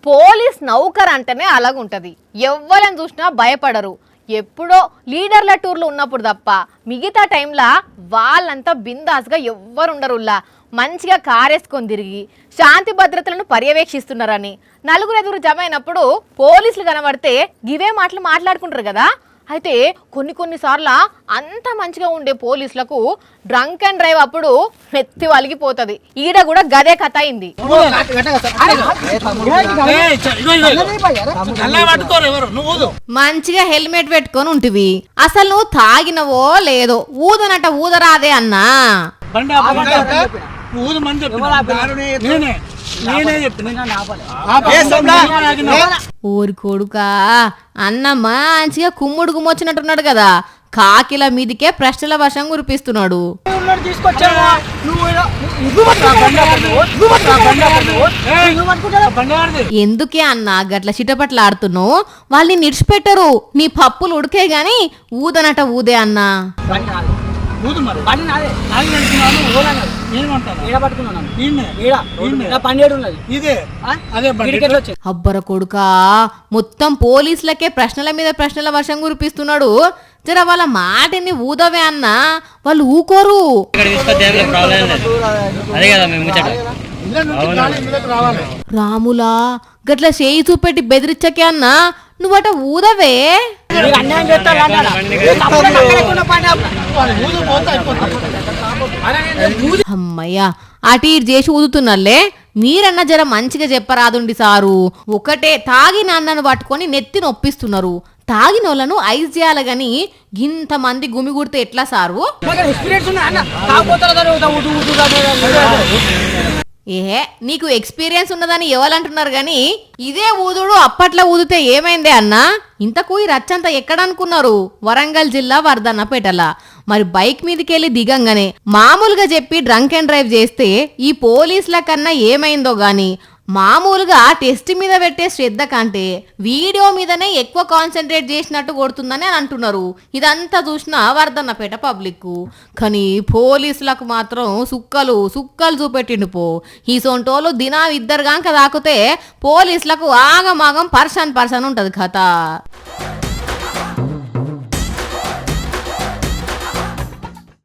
Police నౌకర్ అంటేనే అలాగుంటది. ఎవ్వరని చూసినా భయపడరు. ఎప్పుడో లీడర్ల టూర్లు ఉన్నప్పుడు తప్ప మిగతా టైంలా వాళ్ళంతా బిందాస్గా ఎవ్వరుండరుల్లా మంచిగా కారేసుకొని తిరిగి శాంతి భద్రతలను పర్యవేక్షిస్తున్నారని నలుగురెదురు జమ అయినప్పుడు పోలీసులు కనబడితే గివే మాటలు మాట్లాడుకుంటారు కదా. అయితే కొన్నిసార్లు అంత మంచిగా ఉండే పోలీసులకు డ్రంక్ అండ్ డ్రైవ్ అప్పుడు నెత్తి వలిగిపోతుంది. ఈడ కూడా గదే కథ అయింది. మంచిగా హెల్మెట్ పెట్టుకొని ఉంటివి, అసలు నువ్వు తాగినవో లేదో ఊదనట ఊదరాదే అన్నా. ఊరి కొడుకా అన్న మంచిగా కుమ్ముడు గుమ్మొచ్చినట్టున్నాడు కదా, కాకిల మీదికే ప్రశ్నల వర్షం కురిపిస్తున్నాడు. ఎందుకే అన్న గట్ల చిటపట్లాడుతున్నావు? వాళ్ళని నిడిచిపెట్టరు, నీ పప్పులు ఉడికే గాని ఊదనట ఊదే అన్నా. అబ్బర కొడుకా మొత్తం పోలీసులకే ప్రశ్నల మీద ప్రశ్నల వర్షం కురిపిస్తున్నాడు. జర వాళ్ళ మాటని ఊదవే అన్నా, వాళ్ళు ఊకోరు. రాములా గట్ల చేయి చూపెట్టి బెదిరించకే అన్నా, నువ్వట ఊదవే. అమ్మయ్యా అటు ఇటు చేసి ఊదుతున్నలే, మీరన్నా జర మంచిగా చెప్పరాదుండి సారు. ఒకటే తాగిన అన్నను పట్టుకొని నెత్తి నొప్పిస్తున్నారు. తాగిన వాళ్ళను ఐస్ చేయాలి గాని ఇంతమంది గుమిగుడితే ఎట్లా సారు? ఏ నీకు ఎక్స్పీరియన్స్ ఉన్నదని ఎవరంటున్నారు గాని ఇదే ఊదుడు అప్పట్లో ఊదితే ఏమైందే అన్నా? ఇంతకు ఈ రచ్చంతా ఎక్కడనుకున్నారు? వరంగల్ జిల్లా వర్ధన్నపేటల. మరి బైక్ మీదకెళ్ళి దిగంగానే మామూలుగా చెప్పి డ్రంక్ అండ్ డ్రైవ్ చేస్తే ఈ పోలీసుల కన్నా ఏమైందో గాని మామూలుగా టెస్ట్ మీద పెట్టే శ్రద్ధ కంటే వీడియో మీదనే ఎక్కువ కాన్సన్ట్రేట్ చేసినట్టు కొడుతుందని అని అంటున్నారు. ఇదంతా చూసిన వర్ధన్నపేట పబ్లిక్. కానీ పోలీసులకు మాత్రం సుక్కలు చూపెట్టిండు పో. ఈ సొంటోళ్ళు దినా ఇద్దరు గాంక తాకితే పోలీసులకు ఆగమాగం పర్సన్ ఉంటది కథ.